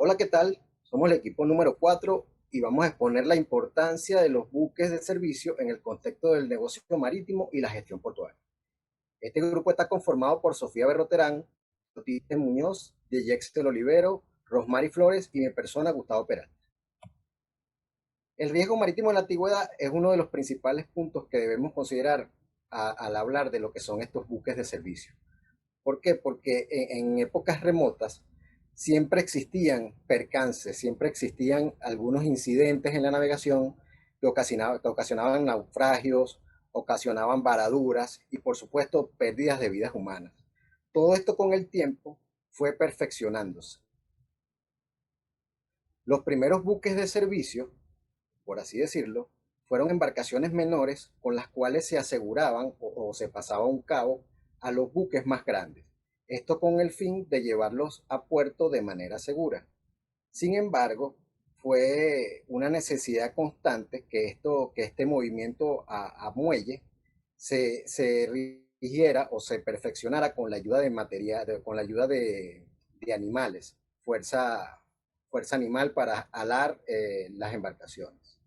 Hola, ¿qué tal? Somos el equipo número 4 y vamos a exponer la importancia de los buques de servicio en el contexto del negocio marítimo y la gestión portuaria. Este grupo está conformado por Sofía Berroterán, Tite Muñoz, Yextel Olivero, Rosmary Flores y mi persona, Gustavo Peralta. El riesgo marítimo en la antigüedad es uno de los principales puntos que debemos considerar al hablar de lo que son estos buques de servicio. ¿Por qué? Porque en épocas remotas siempre existían percances, siempre existían algunos incidentes en la navegación que ocasionaban naufragios, ocasionaban varaduras y por supuesto pérdidas de vidas humanas. Todo esto con el tiempo fue perfeccionándose. Los primeros buques de servicio, por así decirlo, fueron embarcaciones menores con las cuales se aseguraban o se pasaba un cabo a los buques más grandes. Esto con el fin de llevarlos a puerto de manera segura. Sin embargo, fue una necesidad constante que este movimiento a muelle se rigiera o se perfeccionara con la ayuda de material, con la ayuda de animales, fuerza animal para alar las embarcaciones.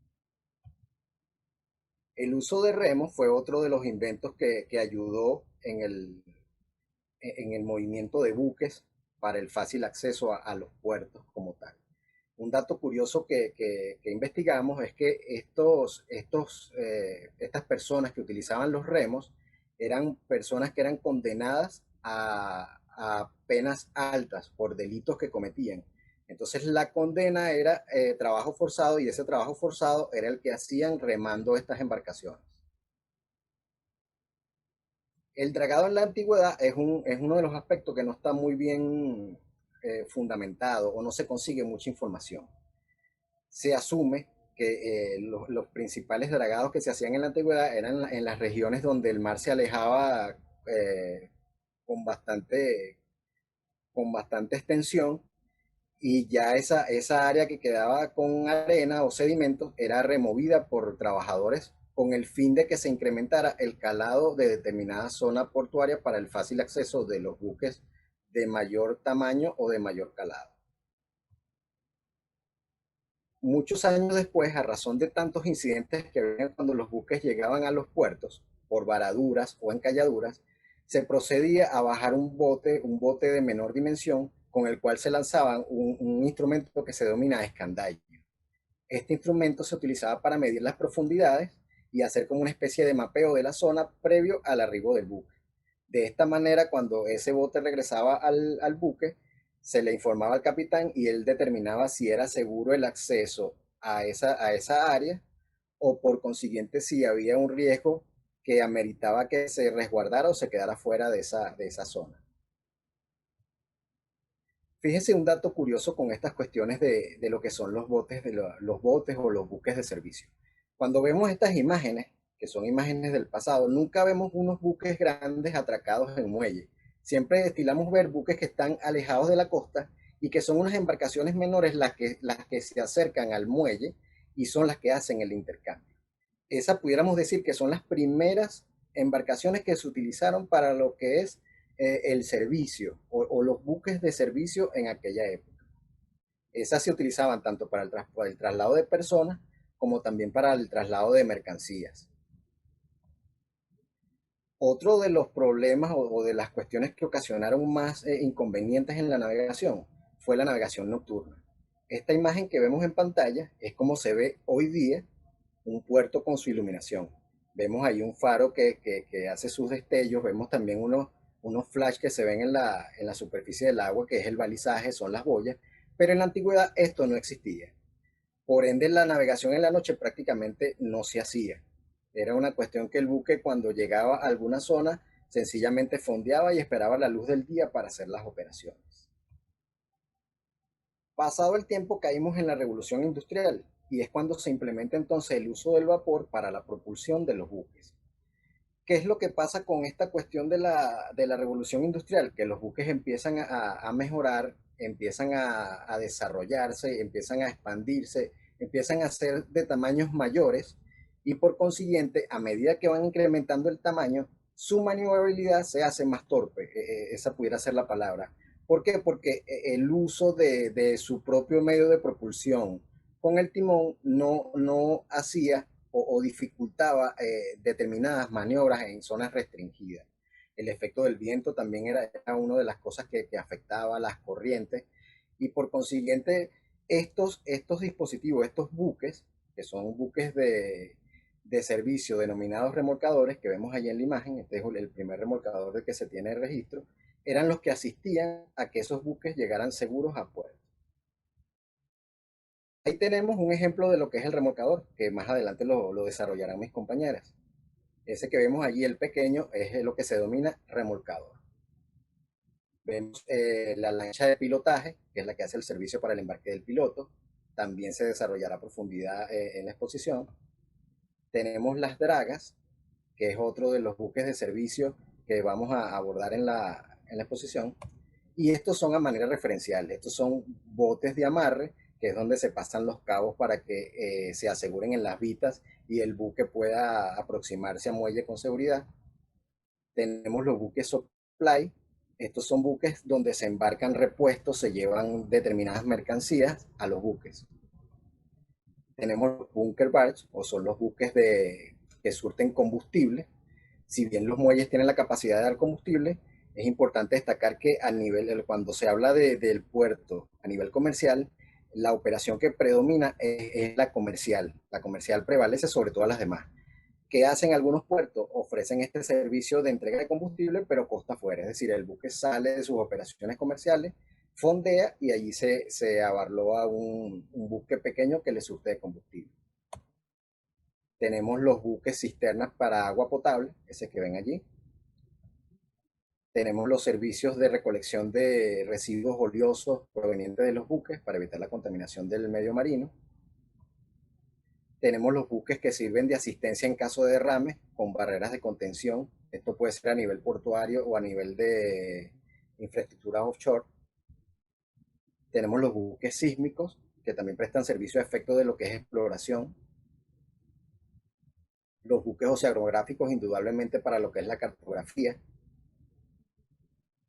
El uso de remos fue otro de los inventos que ayudó en el movimiento de buques para el fácil acceso a los puertos como tal. Un dato curioso que investigamos es que estas personas que utilizaban los remos eran personas que eran condenadas a penas altas por delitos que cometían. Entonces la condena era trabajo forzado y ese trabajo forzado era el que hacían remando estas embarcaciones. El dragado en la antigüedad es uno de los aspectos que no está muy bien fundamentado o no se consigue mucha información. Se asume que los principales dragados que se hacían en la antigüedad eran en las regiones donde el mar se alejaba eh, con, bastante, con bastante extensión y ya esa área que quedaba con arena o sedimentos era removida por trabajadores con el fin de que se incrementara el calado de determinada zona portuaria para el fácil acceso de los buques de mayor tamaño o de mayor calado. Muchos años después, a razón de tantos incidentes que había cuando los buques llegaban a los puertos, por varaduras o encalladuras, se procedía a bajar un bote de menor dimensión con el cual se lanzaban un instrumento que se denomina escandallo. Este instrumento se utilizaba para medir las profundidades y hacer como una especie de mapeo de la zona previo al arribo del buque. De esta manera, cuando ese bote regresaba al buque, se le informaba al capitán y él determinaba si era seguro el acceso a esa área o por consiguiente si había un riesgo que ameritaba que se resguardara o se quedara fuera de esa zona. Fíjese un dato curioso con estas cuestiones de lo que son los botes o los buques de servicio. Cuando vemos estas imágenes, que son imágenes del pasado, nunca vemos unos buques grandes atracados en muelle. Siempre estilamos ver buques que están alejados de la costa y que son unas embarcaciones menores las que se acercan al muelle y son las que hacen el intercambio. Esa pudiéramos decir que son las primeras embarcaciones que se utilizaron para lo que es el servicio o los buques de servicio en aquella época. Esas se utilizaban tanto para el traslado de personas como también para el traslado de mercancías. Otro de los problemas o de las cuestiones que ocasionaron más inconvenientes en la navegación fue la navegación nocturna. Esta imagen que vemos en pantalla es como se ve hoy día un puerto con su iluminación. Vemos ahí un faro que hace sus destellos, vemos también unos flash que se ven en la superficie del agua, que es el balizaje, son las boyas, pero en la antigüedad esto no existía. Por ende, la navegación en la noche prácticamente no se hacía. Era una cuestión que el buque cuando llegaba a alguna zona sencillamente fondeaba y esperaba la luz del día para hacer las operaciones. Pasado el tiempo caímos en la revolución industrial y es cuando se implementa entonces el uso del vapor para la propulsión de los buques. ¿Qué es lo que pasa con esta cuestión de la revolución industrial? Que los buques empiezan a mejorar, empiezan a desarrollarse, empiezan a expandirse, empiezan a ser de tamaños mayores y por consiguiente, a medida que van incrementando el tamaño, su maniobrabilidad se hace más torpe, esa pudiera ser la palabra, ¿Por qué? Porque el uso de su propio medio de propulsión con el timón no hacía o dificultaba determinadas maniobras en zonas restringidas. El efecto del viento también era una de las cosas que afectaba las corrientes y por consiguiente estos dispositivos, estos buques, que son buques de servicio denominados remolcadores, que vemos allí en la imagen, este es el primer remolcador del que se tiene registro, eran los que asistían a que esos buques llegaran seguros a puerto. Ahí tenemos un ejemplo de lo que es el remolcador, que más adelante lo desarrollarán mis compañeras. Ese que vemos allí, el pequeño, es lo que se denomina remolcador. Vemos la lancha de pilotaje, que es la que hace el servicio para el embarque del piloto. También se desarrollará a profundidad en la exposición. Tenemos las dragas, que es otro de los buques de servicio que vamos a abordar en la exposición. Y estos son a manera referencial. Estos son botes de amarre, que es donde se pasan los cabos para que se aseguren en las vitas y el buque pueda aproximarse a muelle con seguridad. Tenemos los buques supply. Estos son buques donde se embarcan repuestos, se llevan determinadas mercancías a los buques. Tenemos los bunker barge, o son los buques que surten combustible. Si bien los muelles tienen la capacidad de dar combustible, es importante destacar que cuando se habla del puerto a nivel comercial, la operación que predomina es la comercial. La comercial prevalece sobre todas las demás. ¿Qué hacen algunos puertos? Ofrecen este servicio de entrega de combustible, pero costa afuera. Es decir, el buque sale de sus operaciones comerciales, fondea y allí se abarloa un buque pequeño que le surte de combustible. Tenemos los buques cisternas para agua potable, ese que ven allí. Tenemos los servicios de recolección de residuos oleosos provenientes de los buques para evitar la contaminación del medio marino. Tenemos los buques que sirven de asistencia en caso de derrame con barreras de contención. Esto puede ser a nivel portuario o a nivel de infraestructura offshore. Tenemos los buques sísmicos que también prestan servicio a efectos de lo que es exploración. Los buques oceanográficos indudablemente para lo que es la cartografía.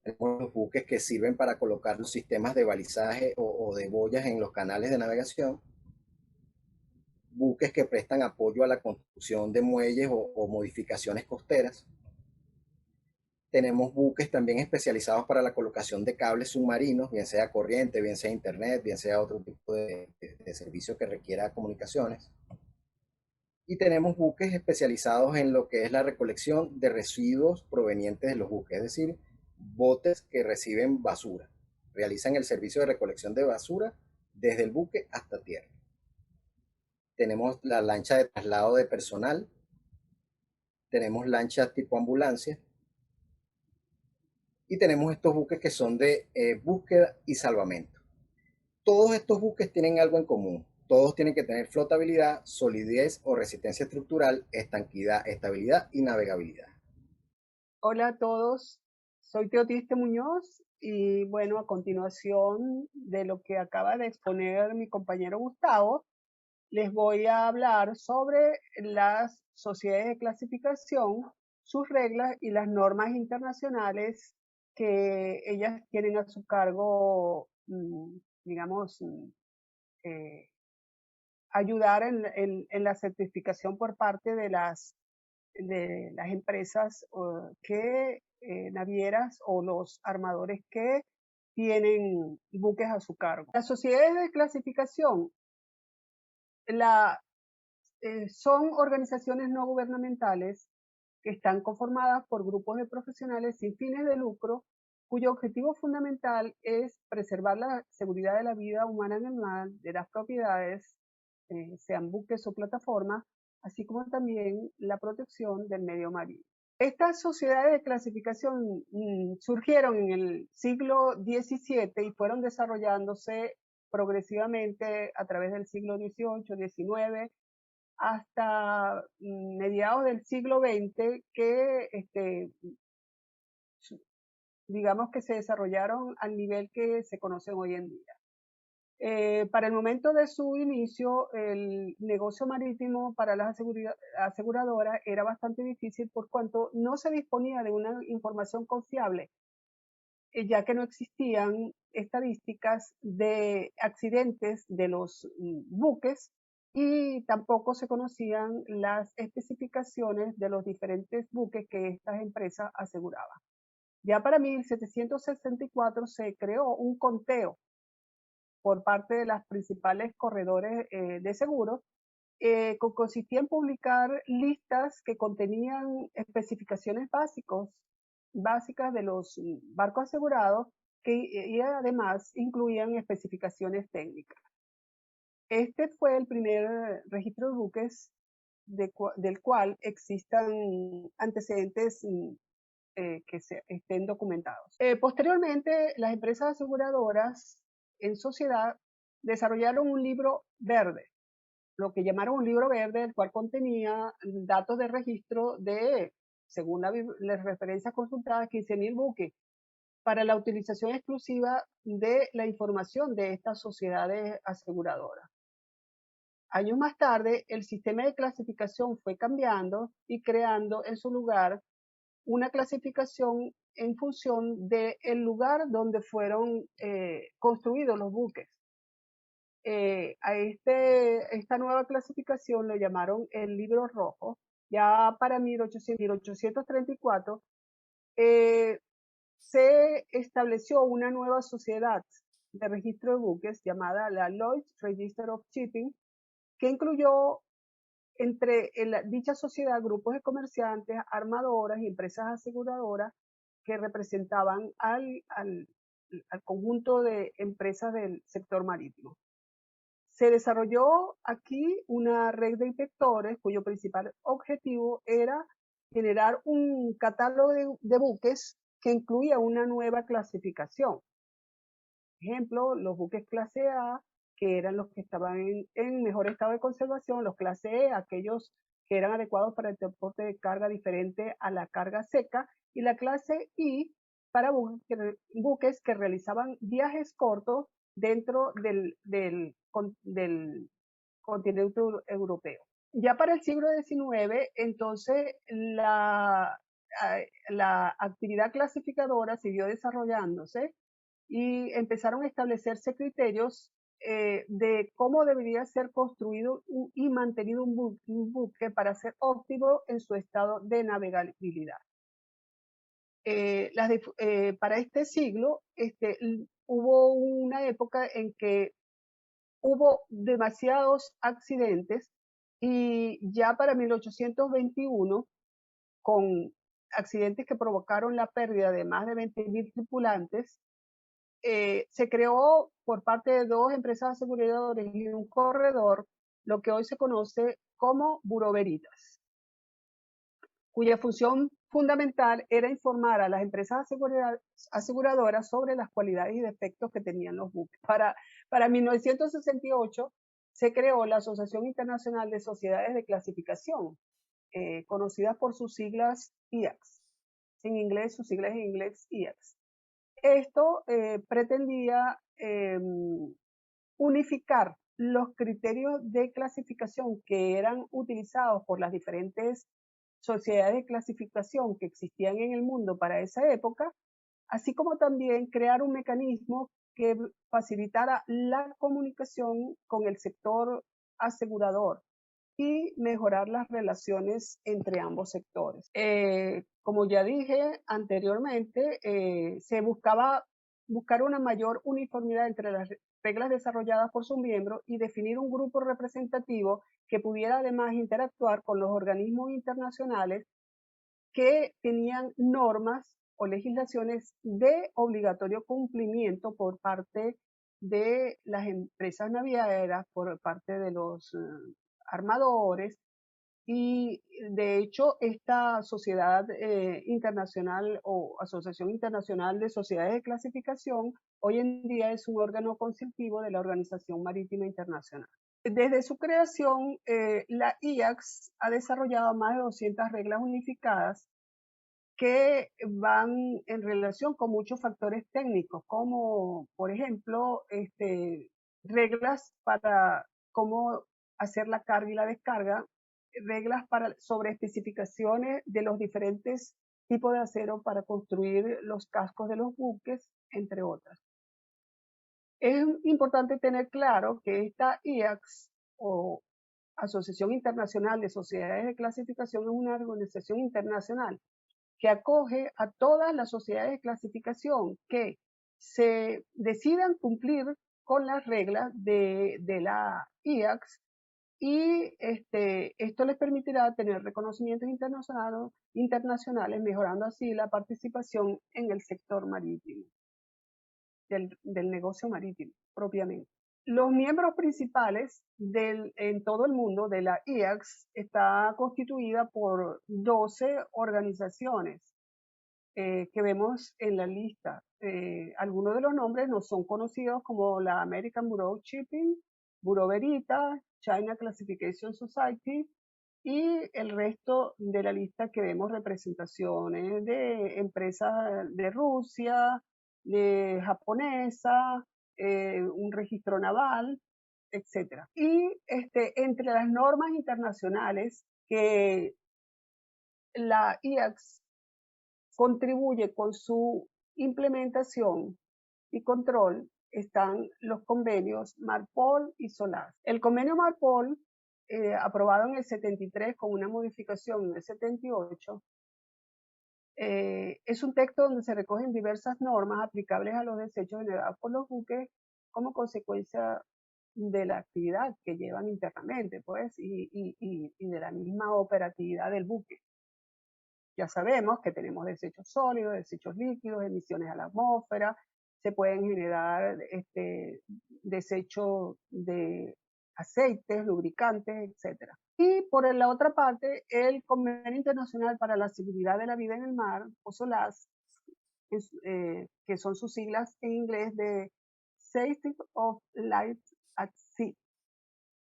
Tenemos los buques que sirven para colocar los sistemas de balizaje o de boyas en los canales de navegación. Buques que prestan apoyo a la construcción de muelles o modificaciones costeras. Tenemos buques también especializados para la colocación de cables submarinos, bien sea corriente, bien sea internet, bien sea otro tipo de servicio que requiera comunicaciones. Y tenemos buques especializados en lo que es la recolección de residuos provenientes de los buques, es decir, botes que reciben basura. Realizan el servicio de recolección de basura desde el buque hasta tierra. Tenemos la lancha de traslado de personal. Tenemos lanchas tipo ambulancia. Y tenemos estos buques que son de búsqueda y salvamento. Todos estos buques tienen algo en común. Todos tienen que tener flotabilidad, solidez o resistencia estructural, estanquidad, estabilidad y navegabilidad. Hola a todos, soy Teotiste Muñoz y bueno, a continuación de lo que acaba de exponer mi compañero Gustavo, les voy a hablar sobre las sociedades de clasificación, sus reglas y las normas internacionales que ellas tienen a su cargo, digamos, ayudar en la certificación por parte de las empresas navieras o los armadores que tienen buques a su cargo. Las sociedades de clasificación la, son organizaciones no gubernamentales que están conformadas por grupos de profesionales sin fines de lucro, cuyo objetivo fundamental es preservar la seguridad de la vida humana en el mar, de las propiedades, sean buques o plataformas, así como también la protección del medio marino. Estas sociedades de clasificación surgieron en el siglo XVII y fueron desarrollándose progresivamente a través del siglo XVIII, XIX, hasta mediados del siglo XX que digamos que se desarrollaron al nivel que se conocen hoy en día. Para el momento de su inicio, el negocio marítimo para las aseguradoras era bastante difícil por cuanto no se disponía de una información confiable ya que no existían estadísticas de accidentes de los buques y tampoco se conocían las especificaciones de los diferentes buques que estas empresas aseguraban. Ya para 1764 se creó un conteo por parte de las principales corredores de seguros, que consistía en publicar listas que contenían especificaciones básicas de los barcos asegurados y además incluían especificaciones técnicas. Este fue el primer registro de buques del cual existan antecedentes que estén documentados. Posteriormente, las empresas aseguradoras en sociedad desarrollaron un libro verde, lo que llamaron un libro verde, el cual contenía datos de registro de, según las referencias consultadas, 15.000 buques para la utilización exclusiva de la información de estas sociedades aseguradoras. Años más tarde, el sistema de clasificación fue cambiando y creando en su lugar una clasificación en función del lugar donde fueron construidos los buques. Esta nueva clasificación lo llamaron el libro rojo. Ya para 1834 se estableció una nueva sociedad de registro de buques llamada la Lloyd's Register of Shipping, que incluyó entre dicha sociedad grupos de comerciantes, armadoras y empresas aseguradoras que representaban al conjunto de empresas del sector marítimo. Se desarrolló aquí una red de inspectores cuyo principal objetivo era generar un catálogo de buques que incluía una nueva clasificación. Por ejemplo, los buques clase A, que eran los que estaban en mejor estado de conservación, los clase E, aquellos que eran adecuados para el transporte de carga diferente a la carga seca, y la clase I para buques que realizaban viajes cortos dentro del continente europeo. Ya para el siglo XIX, entonces, la actividad clasificadora siguió desarrollándose y empezaron a establecerse criterios de cómo debería ser construido y mantenido un buque para ser óptimo en su estado de navegabilidad. Para este siglo hubo una época en que hubo demasiados accidentes y ya para 1821, con accidentes que provocaron la pérdida de más de 20.000 tripulantes, se creó por parte de dos empresas aseguradoras y un corredor lo que hoy se conoce como Bureau Veritas, cuya función fundamental era informar a las empresas aseguradoras sobre las cualidades y defectos que tenían los buques. Para 1968 se creó la Asociación Internacional de Sociedades de Clasificación, conocida por sus siglas IACS. Sus siglas en inglés IACS. Esto pretendía unificar los criterios de clasificación que eran utilizados por las diferentes sociedades de clasificación que existían en el mundo para esa época, así como también crear un mecanismo que facilitara la comunicación con el sector asegurador y mejorar las relaciones entre ambos sectores. Como ya dije anteriormente, se buscar una mayor uniformidad entre las reglas desarrolladas por sus miembros y definir un grupo representativo que pudiera además interactuar con los organismos internacionales que tenían normas o legislaciones de obligatorio cumplimiento por parte de las empresas navieras, por parte de los armadores, y de hecho esta sociedad internacional o Asociación Internacional de Sociedades de Clasificación hoy en día es un órgano consultivo de la Organización Marítima Internacional. Desde su creación, la IACS ha desarrollado más de 200 reglas unificadas que van en relación con muchos factores técnicos, como por ejemplo reglas para cómo hacer la carga y la descarga, reglas sobre especificaciones de los diferentes tipo de acero para construir los cascos de los buques, entre otras. Es importante tener claro que esta IACS, o Asociación Internacional de Sociedades de Clasificación, es una organización internacional que acoge a todas las sociedades de clasificación que se decidan cumplir con las reglas de la IACS, y esto les permitirá tener reconocimientos internacionales, mejorando así la participación en el sector marítimo, del negocio marítimo propiamente. Los miembros principales en todo el mundo de la IACS está constituida por 12 organizaciones que vemos en la lista. Algunos de los nombres no son conocidos, como la American Bureau of Shipping, Bureau Veritas, China Classification Society, y el resto de la lista que vemos representaciones de empresas de Rusia, de japonesa, un registro naval, etc. Y entre las normas internacionales que la IACS contribuye con su implementación y control están los convenios MARPOL y SOLAS. El convenio MARPOL, aprobado en el 73 con una modificación en el 78, es un texto donde se recogen diversas normas aplicables a los desechos generados por los buques como consecuencia de la actividad que llevan internamente, pues, y de la misma operatividad del buque. Ya sabemos que tenemos desechos sólidos, desechos líquidos, emisiones a la atmósfera, se pueden generar desechos de aceites, lubricantes, etc. Y por la otra parte, el Convenio Internacional para la Seguridad de la Vida en el Mar, o SOLAS, que son sus siglas en inglés de Safety of Life at Sea,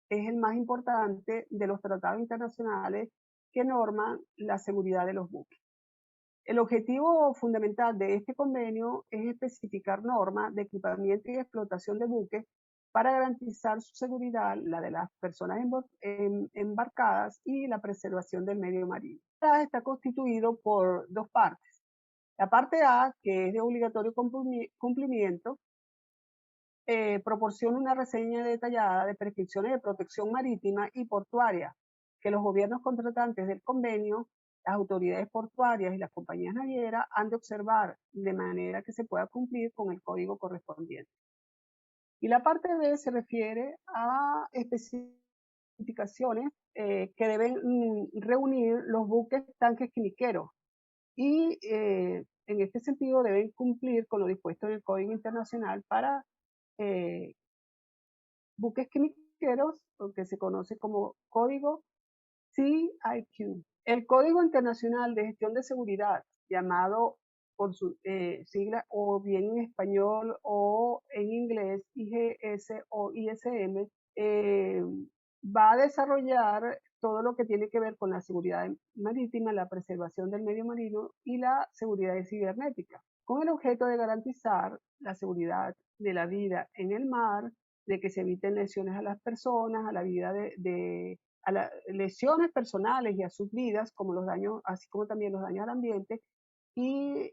es el más importante de los tratados internacionales que norman la seguridad de los buques. El objetivo fundamental de este convenio es especificar normas de equipamiento y explotación de buques para garantizar su seguridad, la de las personas embarcadas y la preservación del medio marino. Está constituido por dos partes. La parte A, que es de obligatorio cumplimiento, proporciona una reseña detallada de prescripciones de protección marítima y portuaria que los gobiernos contratantes del convenio, las autoridades portuarias y las compañías navieras han de observar de manera que se pueda cumplir con el código correspondiente. Y la parte B se refiere a especificaciones que deben reunir los buques tanques quimiqueros, y en este sentido deben cumplir con lo dispuesto en el Código Internacional para buques quimiqueros, que se conoce como Código CIQ. El Código Internacional de Gestión de Seguridad, llamado por su sigla, o bien en español o en inglés IGS o ISM, va a desarrollar todo lo que tiene que ver con la seguridad marítima, la preservación del medio marino y la seguridad cibernética, con el objeto de garantizar la seguridad de la vida en el mar, de que se eviten lesiones a las personas, a la vida a las lesiones personales y a sus vidas, como los daños, así como también los daños al ambiente, y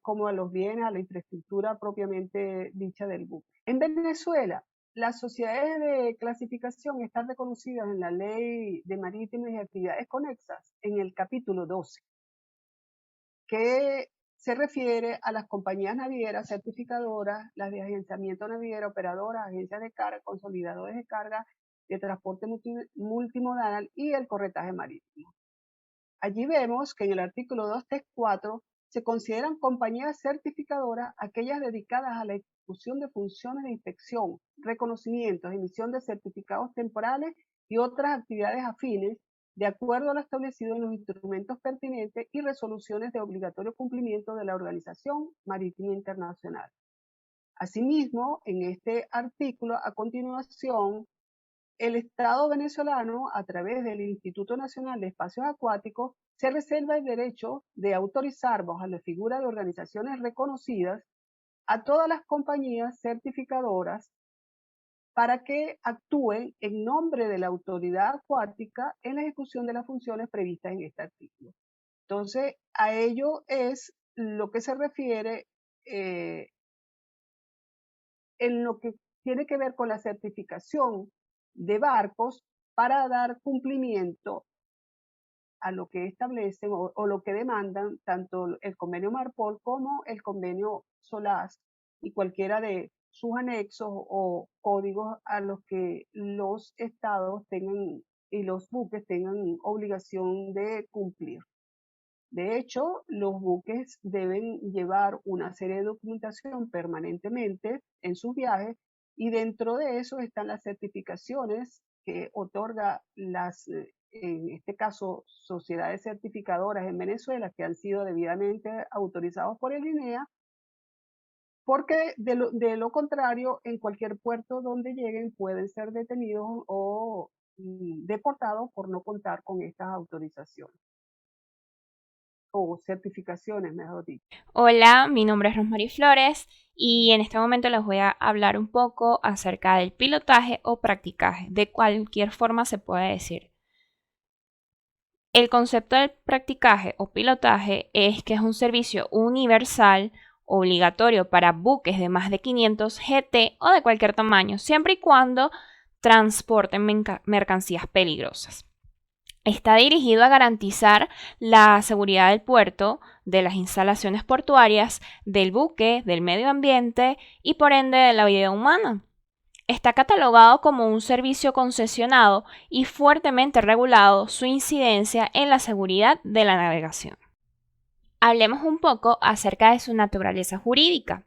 como a los bienes, a la infraestructura propiamente dicha del buque. En Venezuela, las sociedades de clasificación están reconocidas en la Ley de Marítimas y Actividades Conexas, en el capítulo 12, que se refiere a las compañías navieras certificadoras, las de agenciamiento naviero, operadoras, agencias de carga, consolidadores de carga, de transporte multimodal y el corretaje marítimo. Allí vemos que en el artículo 234 se consideran compañías certificadoras aquellas dedicadas a la ejecución de funciones de inspección, reconocimientos, emisión de certificados temporales y otras actividades afines, de acuerdo a lo establecido en los instrumentos pertinentes y resoluciones de obligatorio cumplimiento de la Organización Marítima Internacional. Asimismo, en este artículo, a continuación, el Estado venezolano, a través del Instituto Nacional de Espacios Acuáticos, se reserva el derecho de autorizar, bajo la figura de organizaciones reconocidas, a todas las compañías certificadoras para que actúen en nombre de la autoridad acuática en la ejecución de las funciones previstas en este artículo. Entonces, a ello es lo que se refiere en lo que tiene que ver con la certificación de barcos para dar cumplimiento a lo que establecen o lo que demandan tanto el convenio Marpol como el convenio SOLAS y cualquiera de sus anexos o códigos a los que los estados tengan y los buques tengan obligación de cumplir. De hecho, los buques deben llevar una serie de documentación permanentemente en sus viajes y dentro de eso están las certificaciones que otorga en este caso, sociedades certificadoras en Venezuela que han sido debidamente autorizados por el INEA, porque de lo contrario, en cualquier puerto donde lleguen pueden ser detenidos o deportados por no contar con estas autorizaciones o certificaciones, mejor dicho. Hola, mi nombre es Rosmarie Flores y en este momento les voy a hablar un poco acerca del pilotaje o practicaje, de cualquier forma se puede decir. El concepto del practicaje o pilotaje es que es un servicio universal obligatorio para buques de más de 500 GT o de cualquier tamaño, siempre y cuando transporten mercancías peligrosas. Está dirigido a garantizar la seguridad del puerto, de las instalaciones portuarias, del buque, del medio ambiente y por ende de la vida humana. Está catalogado como un servicio concesionado y fuertemente regulado su incidencia en la seguridad de la navegación. Hablemos un poco acerca de su naturaleza jurídica.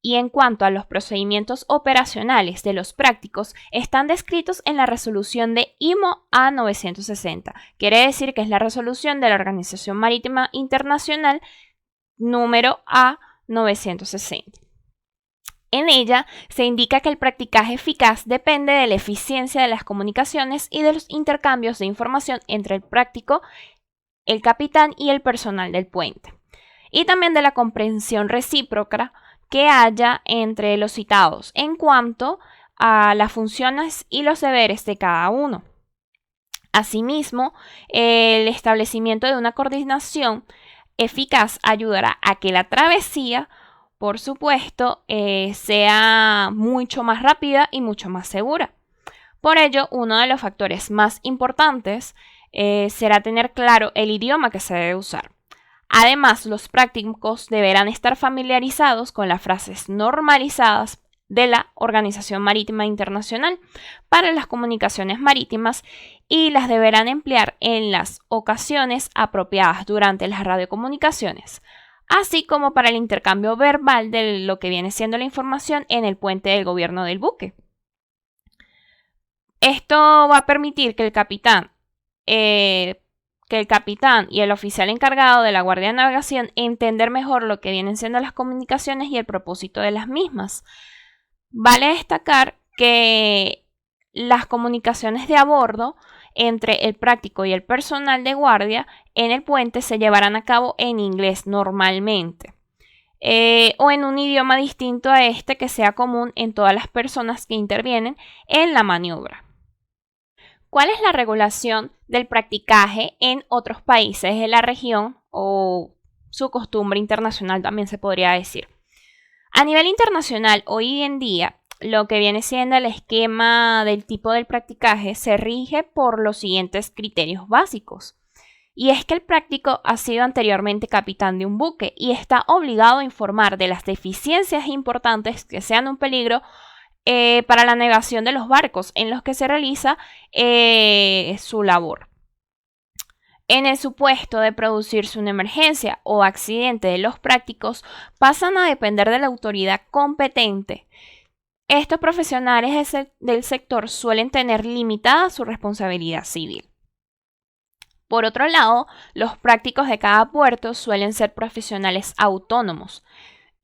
Y en cuanto a los procedimientos operacionales de los prácticos, están descritos en la resolución de IMO A960. Quiere decir que es la resolución de la Organización Marítima Internacional número A960. En ella se indica que el practicaje eficaz depende de la eficiencia de las comunicaciones y de los intercambios de información entre el práctico, el capitán y el personal del puente, y también de la comprensión recíproca que haya entre los citados en cuanto a las funciones y los deberes de cada uno. Asimismo, el establecimiento de una coordinación eficaz ayudará a que la travesía, por supuesto, sea mucho más rápida y mucho más segura. Por ello, uno de los factores más importantes será tener claro el idioma que se debe usar. Además, los prácticos deberán estar familiarizados con las frases normalizadas de la Organización Marítima Internacional para las comunicaciones marítimas y las deberán emplear en las ocasiones apropiadas durante las radiocomunicaciones, así como para el intercambio verbal de lo que viene siendo la información en el puente del gobierno del buque. Esto va a permitir que el capitán y el oficial encargado de la Guardia de Navegación entender mejor lo que vienen siendo las comunicaciones y el propósito de las mismas. Vale destacar que las comunicaciones de a bordo entre el práctico y el personal de guardia en el puente se llevarán a cabo en inglés normalmente, o en un idioma distinto a este que sea común en todas las personas que intervienen en la maniobra. ¿Cuál es la regulación del practicaje en otros países de la región o su costumbre internacional también se podría decir? A nivel internacional, hoy en día, lo que viene siendo el esquema del tipo del practicaje se rige por los siguientes criterios básicos. Y es que el práctico ha sido anteriormente capitán de un buque y está obligado a informar de las deficiencias importantes que sean un peligro para la navegación de los barcos en los que se realiza su labor. En el supuesto de producirse una emergencia o accidente de los prácticos, pasan a depender de la autoridad competente. Estos profesionales del sector suelen tener limitada su responsabilidad civil. Por otro lado, los prácticos de cada puerto suelen ser profesionales autónomos.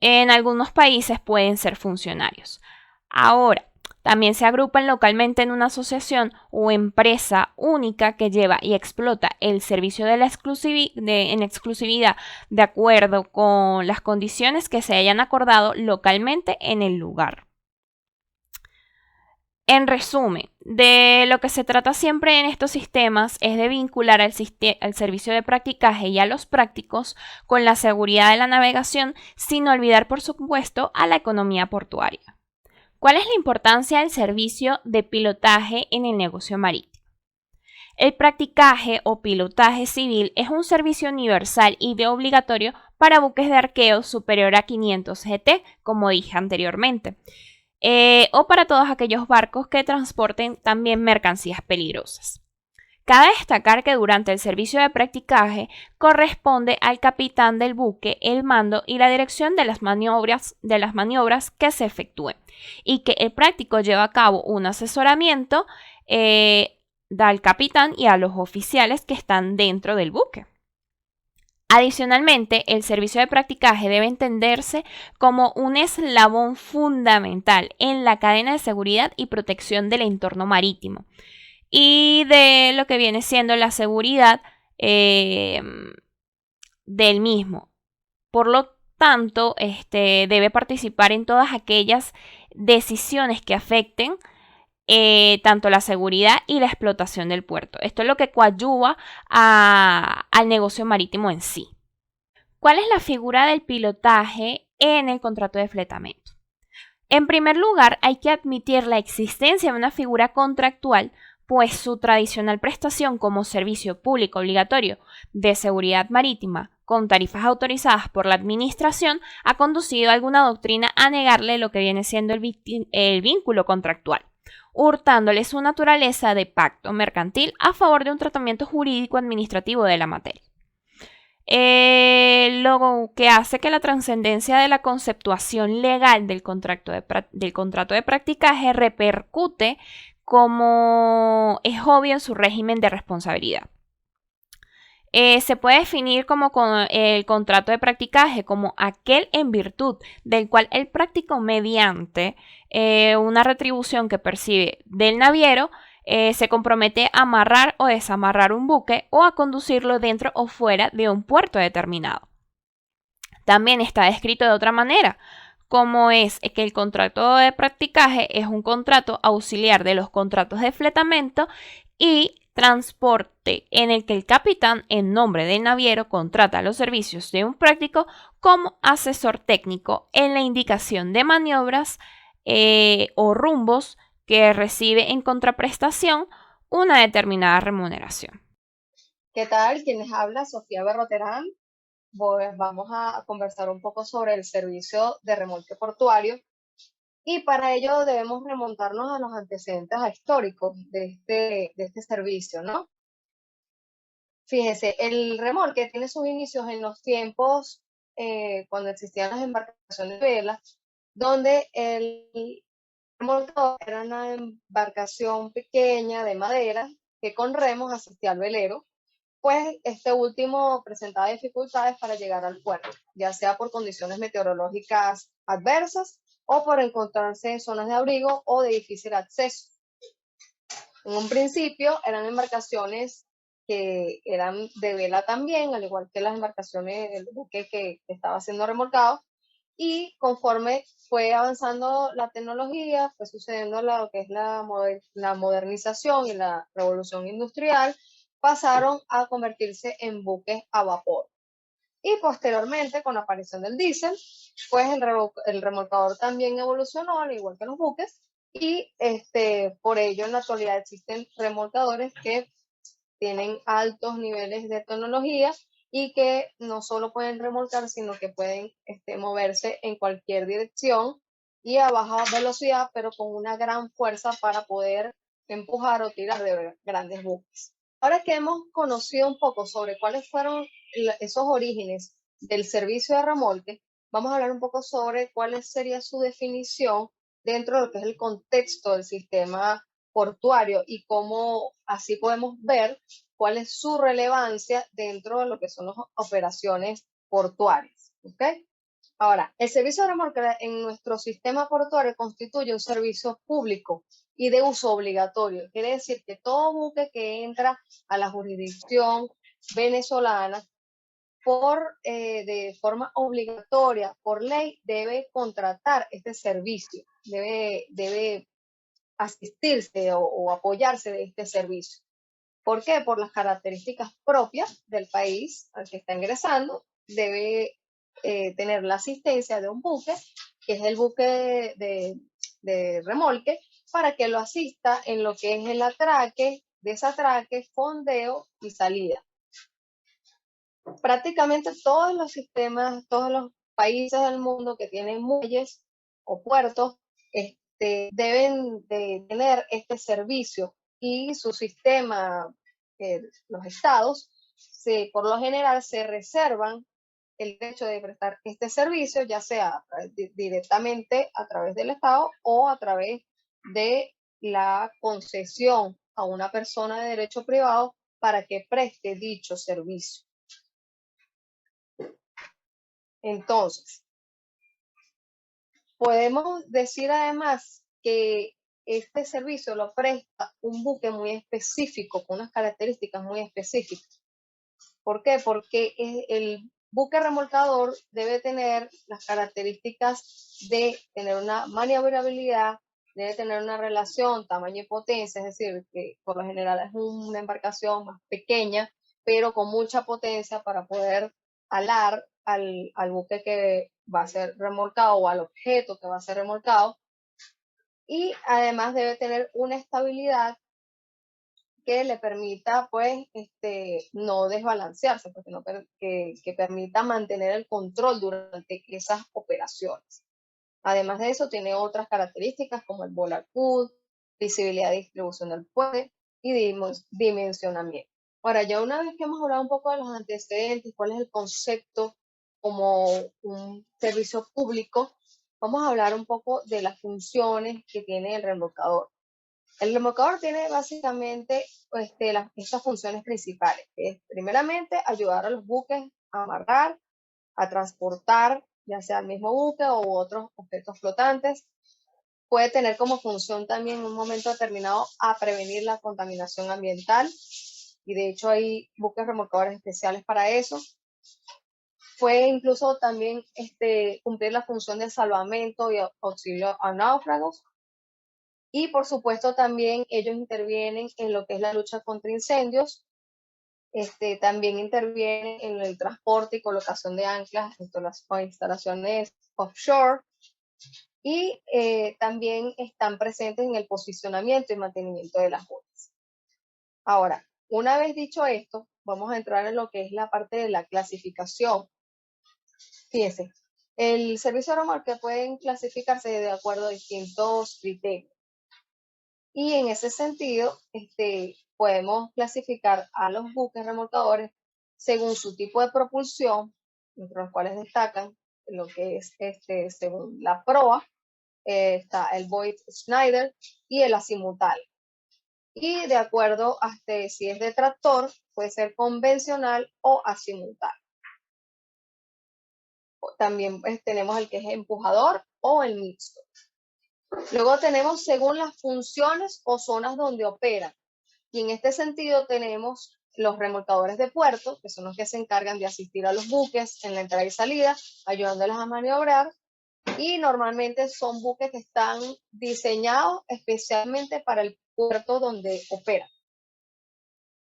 En algunos países pueden ser funcionarios. Ahora, también se agrupan localmente en una asociación o empresa única que lleva y explota el servicio en exclusividad de acuerdo con las condiciones que se hayan acordado localmente en el lugar. En resumen, de lo que se trata siempre en estos sistemas es de vincular al servicio de practicaje y a los prácticos con la seguridad de la navegación, sin olvidar, por supuesto, a la economía portuaria. ¿Cuál es la importancia del servicio de pilotaje en el negocio marítimo? El practicaje o pilotaje civil es un servicio universal y de obligatorio para buques de arqueo superior a 500 GT, como dije anteriormente, o para todos aquellos barcos que transporten también mercancías peligrosas. Cabe destacar que durante el servicio de practicaje corresponde al capitán del buque el mando y la dirección de las maniobras que se efectúen, y que el práctico lleva a cabo un asesoramiento da al capitán y a los oficiales que están dentro del buque. Adicionalmente, el servicio de practicaje debe entenderse como un eslabón fundamental en la cadena de seguridad y protección del entorno marítimo y de lo que viene siendo la seguridad del mismo. Por lo tanto, debe participar en todas aquellas decisiones que afecten tanto la seguridad y la explotación del puerto. Esto es lo que coadyuva al negocio marítimo en sí. ¿Cuál es la figura del pilotaje en el contrato de fletamento? En primer lugar, hay que admitir la existencia de una figura contractual, pues su tradicional prestación como servicio público obligatorio de seguridad marítima con tarifas autorizadas por la administración ha conducido a alguna doctrina a negarle lo que viene siendo el vínculo contractual, hurtándole su naturaleza de pacto mercantil a favor de un tratamiento jurídico administrativo de la materia. Lo que hace que la trascendencia de la conceptuación legal del contrato de practicaje repercute, como es obvio, en su régimen de responsabilidad. Se puede definir como el contrato de practicaje como aquel en virtud del cual el práctico, mediante una retribución que percibe del naviero, se compromete a amarrar o desamarrar un buque o a conducirlo dentro o fuera de un puerto determinado. También está descrito de otra manera, como es que el contrato de practicaje es un contrato auxiliar de los contratos de fletamento y transporte en el que el capitán, en nombre del naviero, contrata los servicios de un práctico como asesor técnico en la indicación de maniobras o rumbos, que recibe en contraprestación una determinada remuneración. ¿Qué tal? Quien les habla, Sofía Berroterán. Pues vamos a conversar un poco sobre el servicio de remolque portuario, y para ello debemos remontarnos a los antecedentes históricos de este servicio, ¿no? Fíjense, el remolque tiene sus inicios en los tiempos cuando existían las embarcaciones de vela, donde el remolcador era una embarcación pequeña de madera que con remos asistía al velero, pues este último presentaba dificultades para llegar al puerto, ya sea por condiciones meteorológicas adversas o por encontrarse en zonas de abrigo o de difícil acceso. En un principio eran embarcaciones que eran de vela también, al igual que las embarcaciones del buque que estaba siendo remolcado, y conforme fue avanzando la tecnología, fue sucediendo lo que es la modernización y la revolución industrial, pasaron a convertirse en buques a vapor. Y posteriormente, con la aparición del diésel, pues el remolcador también evolucionó, al igual que los buques, y por ello en la actualidad existen remolcadores que tienen altos niveles de tecnología y que no solo pueden remolcar, sino que pueden moverse en cualquier dirección y a baja velocidad, pero con una gran fuerza para poder empujar o tirar de grandes buques. Ahora que hemos conocido un poco sobre cuáles fueron esos orígenes del servicio de remolque, vamos a hablar un poco sobre cuál sería su definición dentro de lo que es el contexto del sistema portuario y cómo así podemos ver cuál es su relevancia dentro de lo que son las operaciones portuarias. ¿Okay? Ahora, el servicio de remolque en nuestro sistema portuario constituye un servicio público y de uso obligatorio. Quiere decir que todo buque que entra a la jurisdicción venezolana de forma obligatoria, por ley, debe contratar este servicio, debe asistirse o apoyarse de este servicio. ¿Por qué? Por las características propias del país al que está ingresando. Debe tener la asistencia de un buque, que es el buque de remolque, para que lo asista en lo que es el atraque, desatraque, fondeo y salida. Prácticamente todos los sistemas, todos los países del mundo que tienen muelles o puertos, deben de tener este servicio, y su sistema, los estados, por lo general se reservan el derecho de prestar este servicio, ya sea directamente a través del estado o a través de la concesión a una persona de derecho privado para que preste dicho servicio. Entonces, podemos decir además que este servicio lo presta un buque muy específico, con unas características muy específicas. ¿Por qué? Porque el buque remolcador debe tener las características de tener una maniobrabilidad, debe tener una relación tamaño y potencia, es decir, que por lo general es una embarcación más pequeña, pero con mucha potencia para poder alar al buque que va a ser remolcado o al objeto que va a ser remolcado. Y además debe tener una estabilidad que le permita, pues, no desbalancearse, porque que permita mantener el control durante esas operaciones. Además de eso, tiene otras características como el bollard pull, visibilidad y distribución del puente y dimensionamiento. Ahora, ya una vez que hemos hablado un poco de los antecedentes, cuál es el concepto como un servicio público, vamos a hablar un poco de las funciones que tiene el remolcador. El remolcador tiene básicamente estas funciones principales, que es primeramente ayudar a los buques a amarrar, a transportar, ya sea el mismo buque o otros objetos flotantes. Puede tener como función también en un momento determinado a prevenir la contaminación ambiental, y de hecho hay buques remolcadores especiales para eso. Puede incluso también cumplir la función de salvamento y auxilio a náufragos. Y por supuesto también ellos intervienen en lo que es la lucha contra incendios. También intervienen en el transporte y colocación de anclas o instalaciones offshore. Y también están presentes en el posicionamiento y mantenimiento de las boyas. Ahora, una vez dicho esto, vamos a entrar en lo que es la parte de la clasificación. Fíjense, el servicio de remolque pueden clasificarse de acuerdo a distintos criterios. Y en ese sentido, podemos clasificar a los buques remolcadores según su tipo de propulsión, entre los cuales destacan lo que es según la proa, está el Voith-Schneider y el azimutal. Y de acuerdo a si es de tractor, puede ser convencional o azimutal. También tenemos el que es empujador o el mixto. Luego tenemos según las funciones o zonas donde operan. Y en este sentido tenemos los remolcadores de puerto, que son los que se encargan de asistir a los buques en la entrada y salida, ayudándoles a maniobrar. Y normalmente son buques que están diseñados especialmente para el puerto donde operan.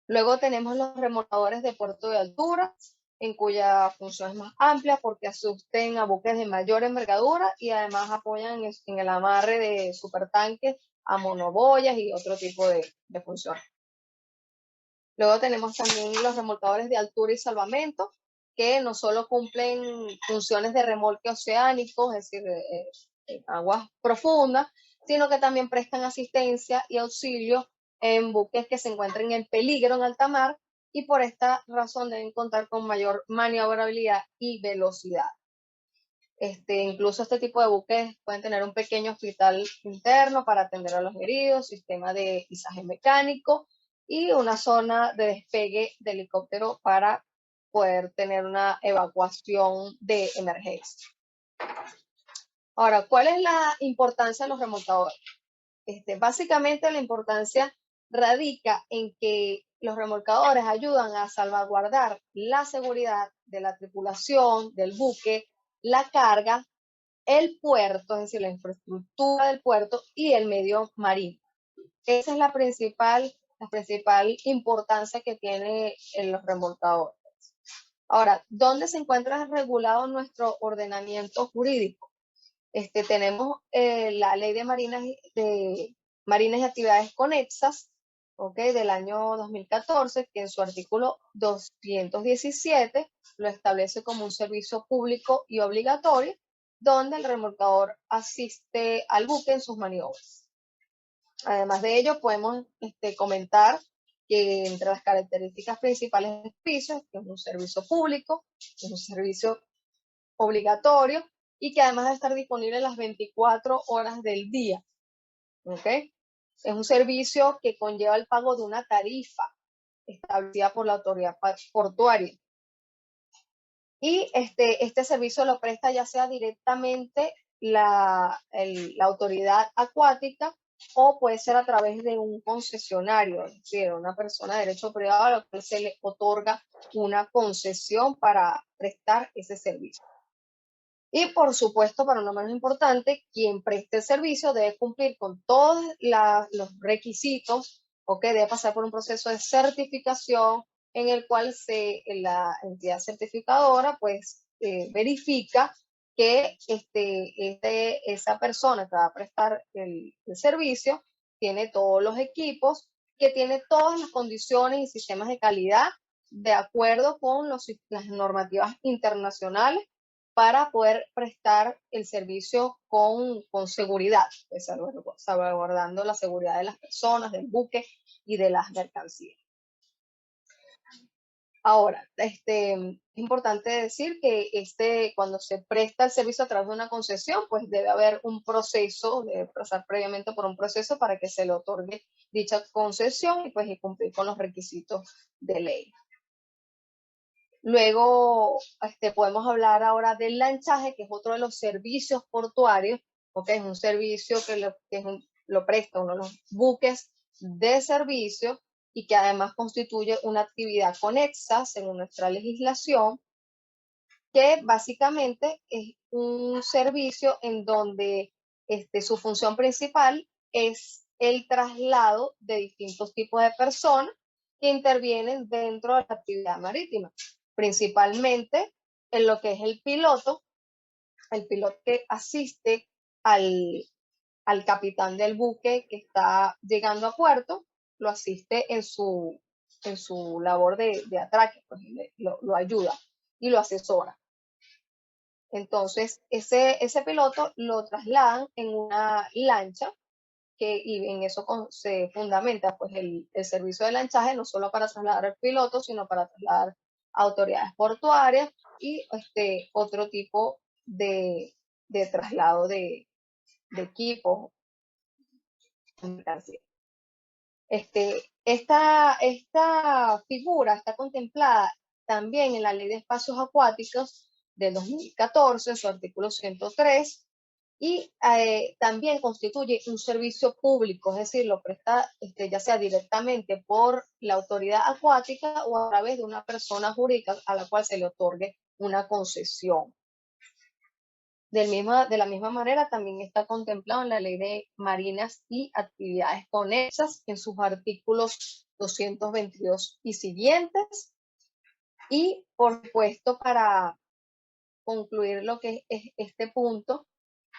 Luego tenemos los remolcadores de puerto de altura, en cuya función es más amplia porque asisten a buques de mayor envergadura y además apoyan en el amarre de supertanques a monoboyas y otro tipo de funciones. Luego tenemos también los remolcadores de altura y salvamento, que no solo cumplen funciones de remolque oceánico, es decir, en aguas profundas, sino que también prestan asistencia y auxilio en buques que se encuentren en peligro en alta mar, y por esta razón deben contar con mayor maniobrabilidad y velocidad. Incluso este tipo de buques pueden tener un pequeño hospital interno para atender a los heridos, sistema de izaje mecánico y una zona de despegue de helicóptero para poder tener una evacuación de emergencia. Ahora, ¿cuál es la importancia de los remolcadores? Básicamente la importancia radica en que los remolcadores ayudan a salvaguardar la seguridad de la tripulación, del buque, la carga el puerto, es decir, la infraestructura del puerto y el medio marino. Esa es la principal importancia que tiene en los remolcadores. Ahora, ¿dónde se encuentra regulado nuestro ordenamiento jurídico? Tenemos la Ley de Marinas y Actividades Conexas, del año 2014, que en su artículo 217 lo establece como un servicio público y obligatorio, donde el remolcador asiste al buque en sus maniobras. Además de ello, podemos comentar que entre las características principales del servicio, que es un servicio público, es un servicio obligatorio y que además debe estar disponible las 24 horas del día. Es un servicio que conlleva el pago de una tarifa establecida por la autoridad portuaria. Y este servicio lo presta ya sea directamente la autoridad acuática o puede ser a través de un concesionario, es decir, una persona de derecho privado a la cual se le otorga una concesión para prestar ese servicio. Y por supuesto, para no menos importante, quien preste el servicio debe cumplir con todos los requisitos, debe pasar por un proceso de certificación en el cual la entidad certificadora pues verifica que esa persona que va a prestar el servicio tiene todos los equipos, que tiene todas las condiciones y sistemas de calidad de acuerdo con las normativas internacionales para poder prestar el servicio con seguridad, salvaguardando la seguridad de las personas, del buque y de las mercancías. Ahora, es importante decir que cuando se presta el servicio a través de una concesión, pues debe haber un proceso, debe pasar previamente por un proceso para que se le otorgue dicha concesión y pues cumplir con los requisitos de ley. Luego podemos hablar ahora del lanchaje, que es otro de los servicios portuarios, es un servicio que lo presta uno de los buques de servicio y que además constituye una actividad conexa según nuestra legislación, que básicamente es un servicio en donde su función principal es el traslado de distintos tipos de personas que intervienen dentro de la actividad marítima, principalmente en lo que es el piloto que asiste al capitán del buque que está llegando a puerto, lo asiste en su labor de atraque, pues, lo ayuda y lo asesora. Entonces, ese piloto lo trasladan en una lancha y en eso se fundamenta pues el servicio de lanchaje, no solo para trasladar al piloto, sino para trasladar a autoridades portuarias y otro tipo de traslado de equipos. Esta figura está contemplada también en la Ley de Espacios Acuáticos del 2014, en su artículo 103, y también constituye un servicio público, es decir, lo presta ya sea directamente por la autoridad acuática o a través de una persona jurídica a la cual se le otorgue una concesión. De la misma manera, también está contemplado en la Ley de Marinas y Actividades Conexas en sus artículos 222 y siguientes. Y, por supuesto, para concluir lo que es este punto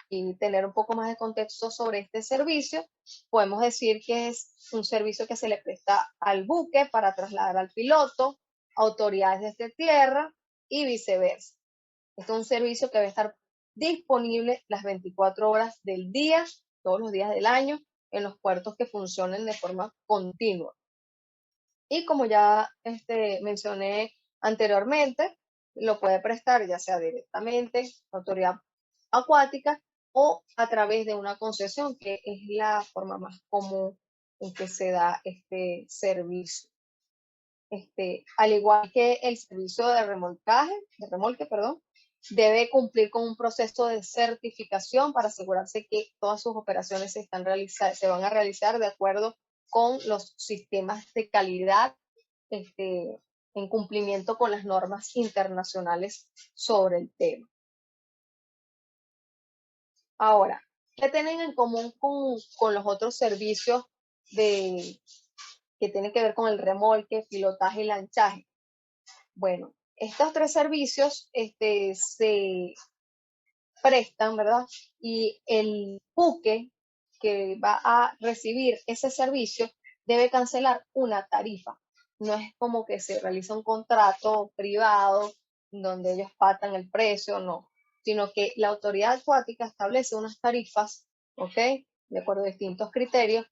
y tener un poco más de contexto sobre este servicio, podemos decir que es un servicio que se le presta al buque para trasladar al piloto, autoridades desde tierra y viceversa. Este es un servicio que debe estar disponible las 24 horas del día, todos los días del año, en los puertos que funcionen de forma continua. Y como ya mencioné anteriormente, lo puede prestar ya sea directamente autoridad acuática o a través de una concesión, que es la forma más común en que se da este servicio. Al igual que el servicio de remolque, debe cumplir con un proceso de certificación para asegurarse que todas sus operaciones se van a realizar de acuerdo con los sistemas de calidad, en cumplimiento con las normas internacionales sobre el tema. Ahora, ¿qué tienen en común con los otros servicios que tienen que ver con el remolque, pilotaje y lanchaje? Bueno, estos tres servicios se prestan, ¿verdad? Y el buque que va a recibir ese servicio debe cancelar una tarifa. No es como que se realiza un contrato privado donde ellos pactan el precio, no, sino que la autoridad acuática establece unas tarifas, ¿ok? De acuerdo a distintos criterios,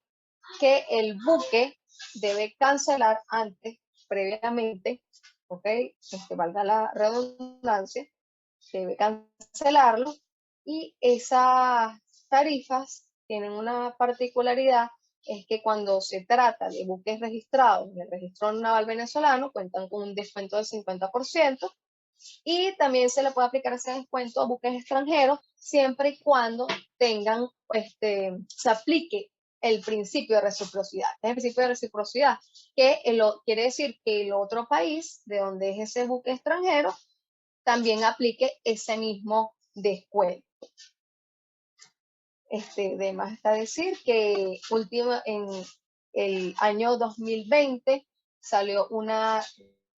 que el buque debe cancelar antes, previamente, ¿ok? Valga la redundancia, debe cancelarlo, y esas tarifas tienen una particularidad, es que cuando se trata de buques registrados en el registro naval venezolano, cuentan con un descuento del 50%, y también se le puede aplicar ese descuento a buques extranjeros siempre y cuando tengan, se aplique el principio de reciprocidad. El principio de reciprocidad, que quiere decir que el otro país de donde es ese buque extranjero también aplique ese mismo descuento. De más está decir que en el año 2020 salió una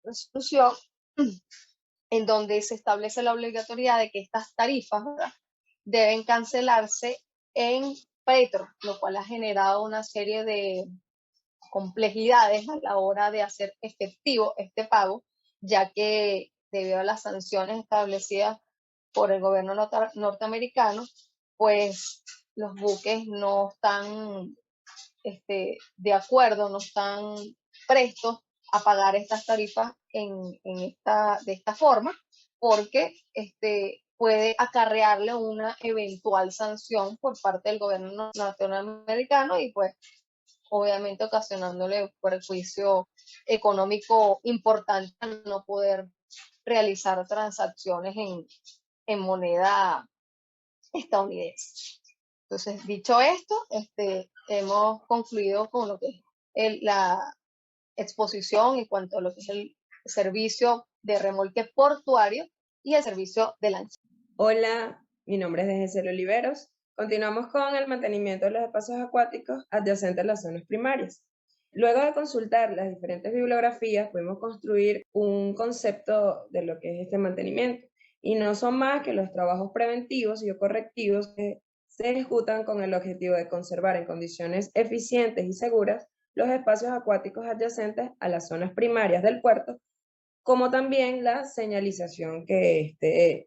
resolución en donde se establece la obligatoriedad de que estas tarifas, ¿verdad?, deben cancelarse en petro, lo cual ha generado una serie de complejidades a la hora de hacer efectivo este pago, ya que debido a las sanciones establecidas por el gobierno norteamericano, pues los buques no están de acuerdo, no están prestos a pagar estas tarifas de esta forma, porque puede acarrearle una eventual sanción por parte del gobierno norteamericano y pues obviamente ocasionándole perjuicio económico importante al no poder realizar transacciones en moneda estadounidense. Entonces, dicho esto, hemos concluido con lo que es la exposición en cuanto a lo que es el servicio de remolque portuario y el servicio de lancha. Hola, mi nombre es Dejecel Oliveros. Continuamos con el mantenimiento de los espacios acuáticos adyacentes a las zonas primarias. Luego de consultar las diferentes bibliografías, pudimos construir un concepto de lo que es este mantenimiento, y no son más que los trabajos preventivos y correctivos que se ejecutan con el objetivo de conservar en condiciones eficientes y seguras los espacios acuáticos adyacentes a las zonas primarias del puerto, como también la señalización que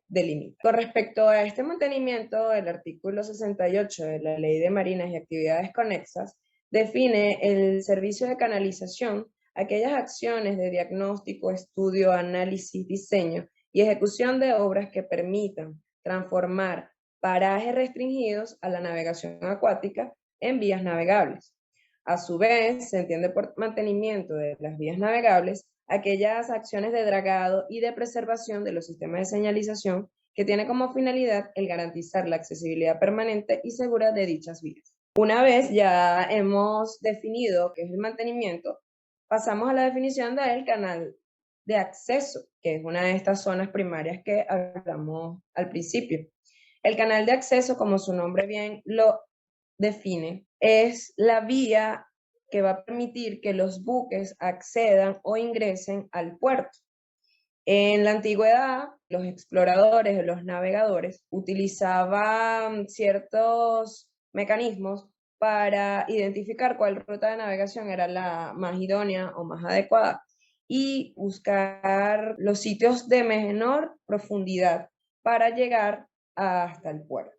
delimita. Con respecto a este mantenimiento, el artículo 68 de la Ley de Marinas y Actividades Conexas define el servicio de canalización, aquellas acciones de diagnóstico, estudio, análisis, diseño y ejecución de obras que permitan transformar parajes restringidos a la navegación acuática en vías navegables. A su vez, se entiende por mantenimiento de las vías navegables aquellas acciones de dragado y de preservación de los sistemas de señalización que tiene como finalidad el garantizar la accesibilidad permanente y segura de dichas vías. Una vez ya hemos definido qué es el mantenimiento, pasamos a la definición del canal de acceso, que es una de estas zonas primarias que hablamos al principio. El canal de acceso, como su nombre bien lo define, es la vía que va a permitir que los buques accedan o ingresen al puerto. En la antigüedad, los exploradores o los navegadores utilizaban ciertos mecanismos para identificar cuál ruta de navegación era la más idónea o más adecuada y buscar los sitios de menor profundidad para llegar hasta el puerto.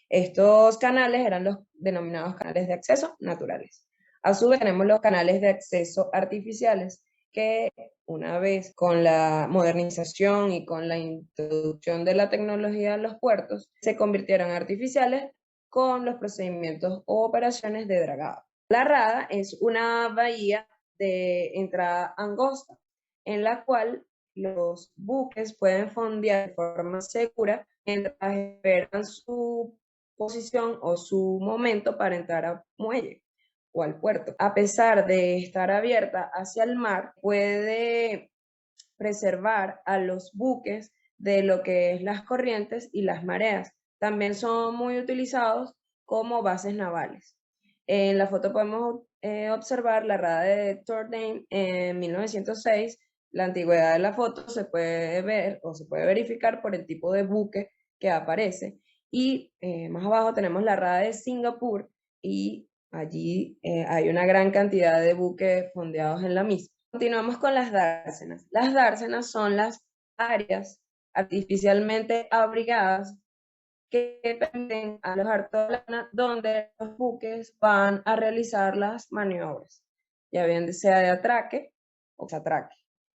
Estos canales eran los denominados canales de acceso naturales. A su vez tenemos los canales de acceso artificiales, que una vez con la modernización y con la introducción de la tecnología en los puertos, se convirtieron en artificiales con los procedimientos o operaciones de dragado. La rada es una bahía de entrada angosta, en la cual los buques pueden fondear de forma segura mientras esperan su posición o su momento para entrar al muelle o al puerto. A pesar de estar abierta hacia el mar, puede preservar a los buques de lo que es las corrientes y las mareas, también son muy utilizados como bases navales. En la foto podemos observar la rada de Tordheim en 1906. La antigüedad de la foto se puede ver o se puede verificar por el tipo de buque que aparece. Y más abajo tenemos la rada de Singapur y allí hay una gran cantidad de buques fondeados en la misma. Continuamos con las dársenas. Las dársenas son las áreas artificialmente abrigadas que permiten alojar toda la zona donde los buques van a realizar las maniobras, ya bien sea de atraque o desatraque.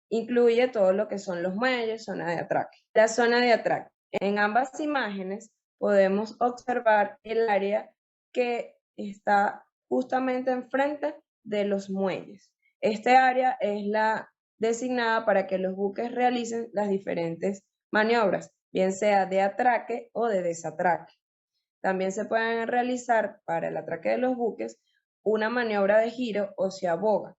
Incluye todo lo que son los muelles, zona de atraque. La zona de atraque. En ambas imágenes podemos observar el área que está justamente enfrente de los muelles. Este área es la designada para que los buques realicen las diferentes maniobras, bien sea de atraque o de desatraque. También se pueden realizar para el atraque de los buques una maniobra de giro o ciaboga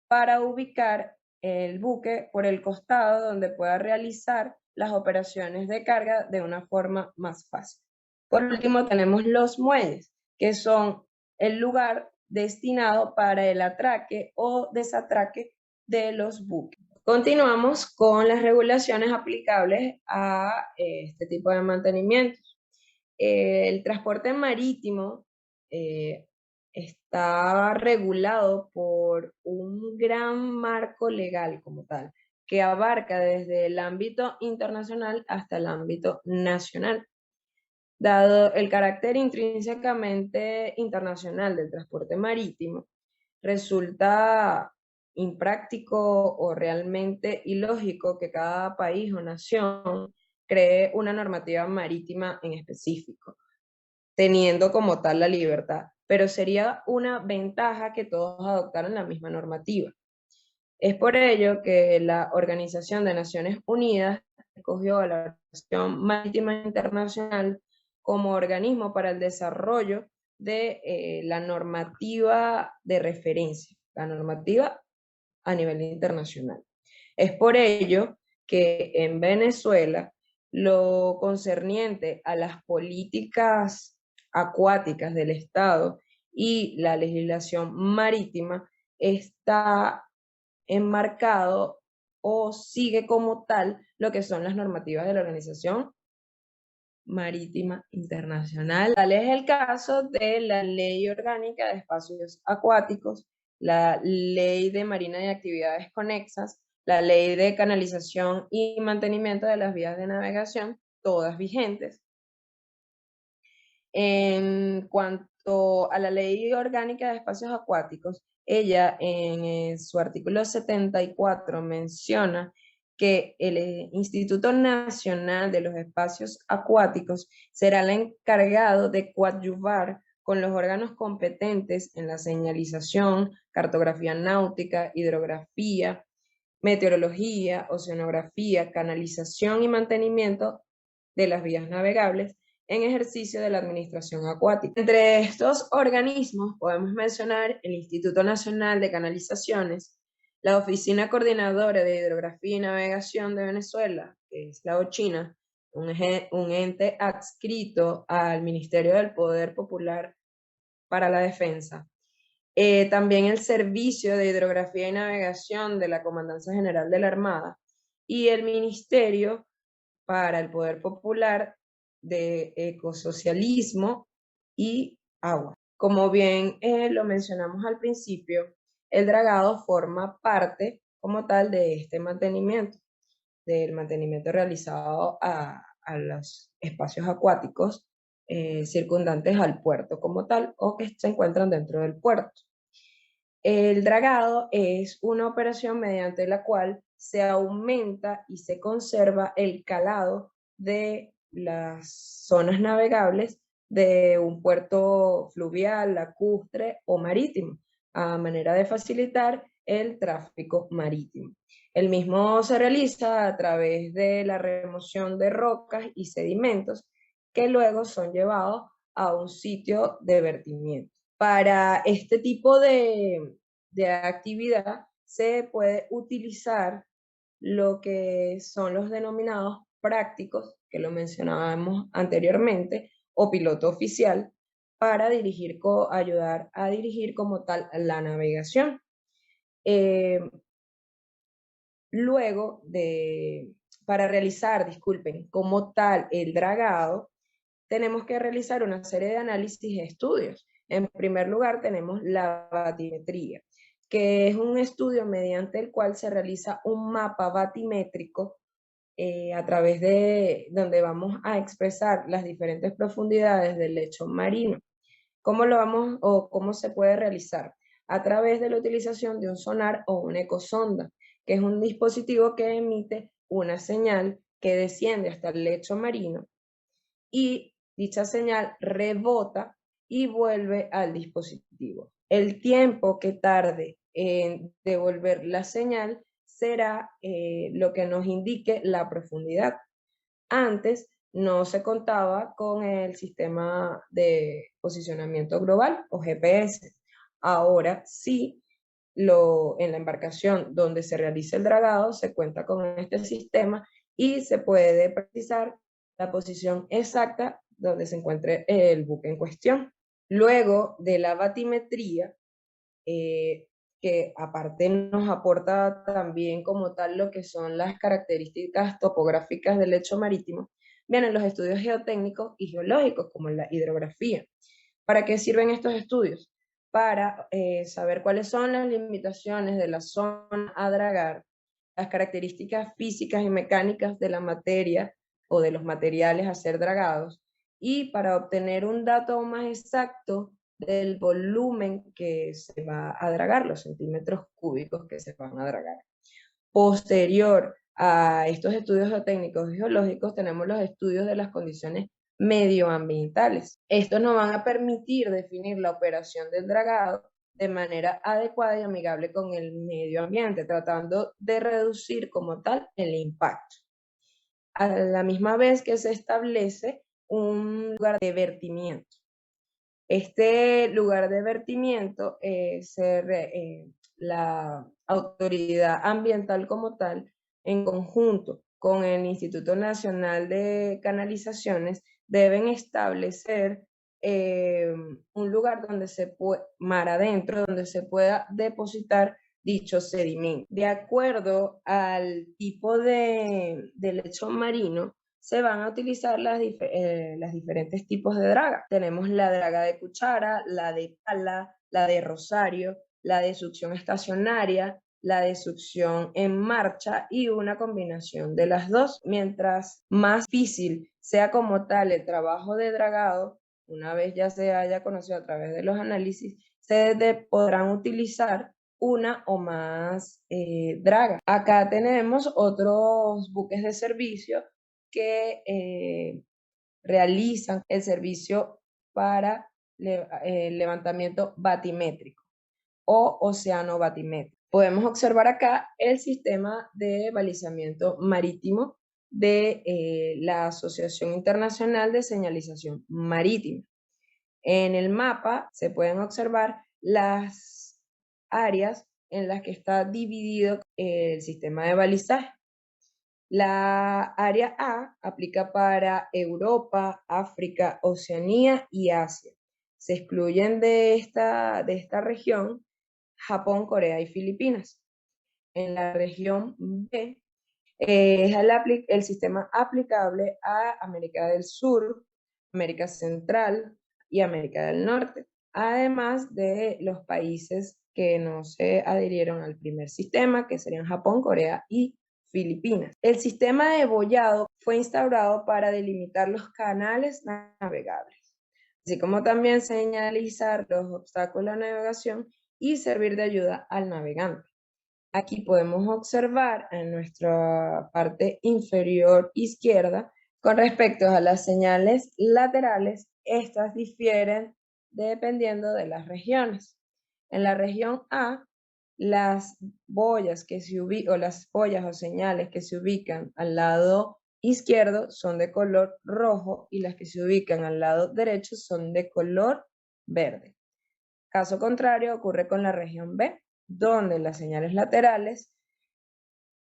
para ubicar el buque por el costado donde pueda realizar las operaciones de carga de una forma más fácil. Por último, tenemos los muelles, que son el lugar destinado para el atraque o desatraque de los buques. Continuamos con las regulaciones aplicables a este tipo de mantenimientos. El transporte marítimo está regulado por un gran marco legal como tal, que abarca desde el ámbito internacional hasta el ámbito nacional. Dado el carácter intrínsecamente internacional del transporte marítimo, resulta impráctico o realmente ilógico que cada país o nación cree una normativa marítima en específico, teniendo como tal la libertad, pero sería una ventaja que todos adoptaran la misma normativa. Es por ello que la Organización de Naciones Unidas escogió a la Organización Marítima Internacional como organismo para el desarrollo de la normativa de referencia, la normativa a nivel internacional. Es por ello que en Venezuela lo concerniente a las políticas acuáticas del Estado y la legislación marítima está enmarcado o sigue como tal lo que son las normativas de la Organización Marítima Internacional. Tal es el caso de la Ley Orgánica de Espacios Acuáticos, la Ley de Marina y Actividades Conexas, la Ley de Canalización y Mantenimiento de las Vías de Navegación, todas vigentes. En cuanto a la Ley Orgánica de Espacios Acuáticos, ella en su artículo 74 menciona que el Instituto Nacional de los Espacios Acuáticos será el encargado de coadyuvar con los órganos competentes en la señalización, cartografía náutica, hidrografía, meteorología, oceanografía, canalización y mantenimiento de las vías navegables en ejercicio de la administración acuática. Entre estos organismos podemos mencionar el Instituto Nacional de Canalizaciones, la Oficina Coordinadora de Hidrografía y Navegación de Venezuela, que es la OCHINA, un ente adscrito al Ministerio del Poder Popular para la Defensa. También el Servicio de Hidrografía y Navegación de la Comandancia General de la Armada y el Ministerio para el Poder Popular de Ecosocialismo y Agua. Como bien lo mencionamos al principio, el dragado forma parte como tal de este mantenimiento, del mantenimiento realizado a los espacios acuáticos circundantes al puerto como tal o que se encuentran dentro del puerto. El dragado es una operación mediante la cual se aumenta y se conserva el calado de las zonas navegables de un puerto fluvial, lacustre o marítimo, a manera de facilitar el tráfico marítimo. El mismo se realiza a través de la remoción de rocas y sedimentos que luego son llevados a un sitio de vertimiento. Para este tipo de actividad se puede utilizar lo que son los denominados prácticos, que lo mencionábamos anteriormente, o piloto oficial, para ayudar a dirigir como tal la navegación. Para realizar, disculpen, como tal el dragado, tenemos que realizar una serie de análisis y estudios. En primer lugar, tenemos la batimetría, que es un estudio mediante el cual se realiza un mapa batimétrico a través de donde vamos a expresar las diferentes profundidades del lecho marino. ¿Cómo lo vamos o cómo se puede realizar? A través de la utilización de un sonar o una ecosonda, que es un dispositivo que emite una señal que desciende hasta el lecho marino y dicha señal rebota y vuelve al dispositivo. El tiempo que tarde en devolver la señal será lo que nos indique la profundidad. Antes no se contaba con el sistema de posicionamiento global o GPS. Ahora sí, en la embarcación donde se realiza el dragado se cuenta con este sistema y se puede precisar la posición exacta donde se encuentre el buque en cuestión. Luego de la batimetría, que aparte nos aporta también como tal lo que son las características topográficas del lecho marítimo, vienen los estudios geotécnicos y geológicos, como la hidrografía. ¿Para qué sirven estos estudios? Para saber cuáles son las limitaciones de la zona a dragar, las características físicas y mecánicas de la materia o de los materiales a ser dragados, y para obtener un dato más exacto del volumen que se va a dragar, los centímetros cúbicos que se van a dragar. Posterior a estos estudios geotécnicos y geológicos, tenemos los estudios de las condiciones medioambientales. Estos nos van a permitir definir la operación del dragado de manera adecuada y amigable con el medio ambiente, tratando de reducir como tal el impacto. A la misma vez que se establece un lugar de vertimiento. Este lugar de vertimiento, la autoridad ambiental como tal, en conjunto con el Instituto Nacional de Canalizaciones, deben establecer un lugar donde mar adentro, donde se pueda depositar dicho sedimento. De acuerdo al tipo de lecho marino, se van a utilizar las diferentes tipos de draga. Tenemos la draga de cuchara, la de pala, la de rosario, la de succión estacionaria, la de succión en marcha y una combinación de las dos. Mientras más difícil sea como tal el trabajo de dragado, una vez ya se haya conocido a través de los análisis, se podrán utilizar una o más dragas. Acá tenemos otros buques de servicio que realizan el servicio para levantamiento batimétrico o océano batimétrico. Podemos observar acá el sistema de balizamiento marítimo de la Asociación Internacional de Señalización Marítima. En el mapa se pueden observar las áreas en las que está dividido el sistema de balizaje. La área A aplica para Europa, África, Oceanía y Asia. Se excluyen de esta región Japón, Corea y Filipinas. En la región B es el sistema aplicable a América del Sur, América Central y América del Norte, además de los países que no se adhirieron al primer sistema, que serían Japón, Corea y Filipinas. El sistema de boyado fue instaurado para delimitar los canales navegables, así como también señalizar los obstáculos a la navegación y servir de ayuda al navegante. Aquí podemos observar en nuestra parte inferior izquierda, con respecto a las señales laterales, estas difieren dependiendo de las regiones. En la región A, las boyas las boyas o señales que se ubican al lado izquierdo son de color rojo y las que se ubican al lado derecho son de color verde. Caso contrario ocurre con la región B, donde las señales laterales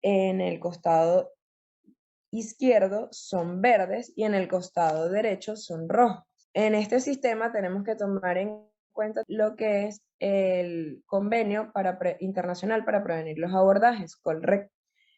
en el costado izquierdo son verdes y en el costado derecho son rojos. En este sistema tenemos que tomar en cuenta lo que es el convenio internacional para prevenir los abordajes, COLREC,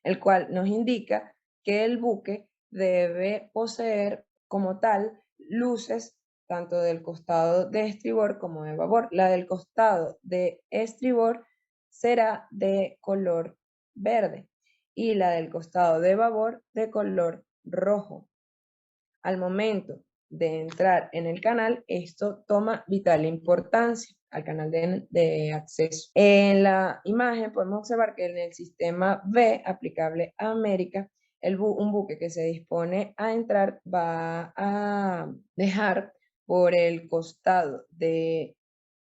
el cual nos indica que el buque debe poseer como tal luces tanto del costado de estribor como de babor. La del costado de estribor será de color verde y la del costado de babor de color rojo. Al momento de entrar en el canal, esto toma vital importancia al canal de acceso. En la imagen podemos observar que en el sistema B aplicable a América, un buque que se dispone a entrar va a dejar por el costado de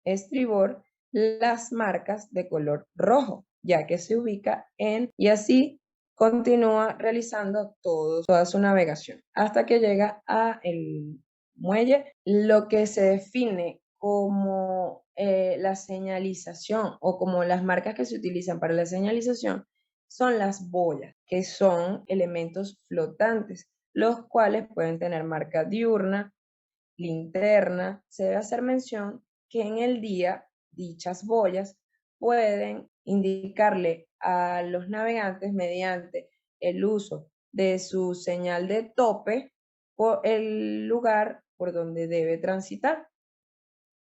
estribor las marcas de color rojo, ya que se ubica y así continúa realizando toda su navegación hasta que llega a el muelle. Lo que se define como la señalización o como las marcas que se utilizan para la señalización son las boyas, que son elementos flotantes, los cuales pueden tener marca diurna, linterna. Se debe hacer mención que en el día dichas boyas pueden indicarle a los navegantes mediante el uso de su señal de tope por el lugar por donde debe transitar.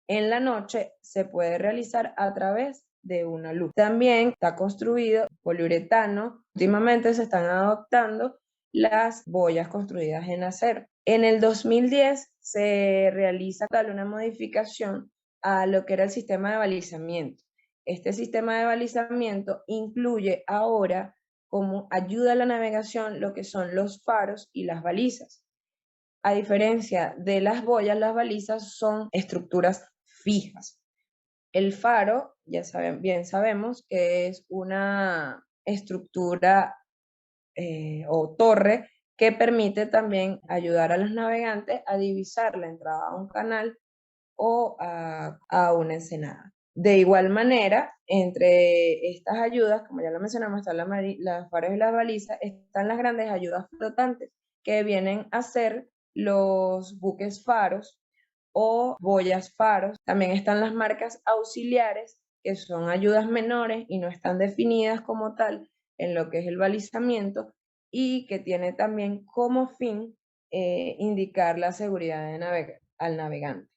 En la noche se puede realizar a través de una luz. También está construido poliuretano. Últimamente se están adoptando las boyas construidas en acero. En el 2010 se realiza una modificación a lo que era el sistema de balizamiento. Este sistema de balizamiento incluye ahora como ayuda a la navegación lo que son los faros y las balizas. A diferencia de las boyas, las balizas son estructuras fijas. El faro, bien sabemos que es una estructura o torre que permite también ayudar a los navegantes a divisar la entrada a un canal o a una ensenada. De igual manera, entre estas ayudas, como ya lo mencionamos, están las faros y las balizas, están las grandes ayudas flotantes que vienen a ser los buques faros o boyas faros. También están las marcas auxiliares, que son ayudas menores y no están definidas como tal en lo que es el balizamiento y que tiene también como fin indicar la seguridad al navegante.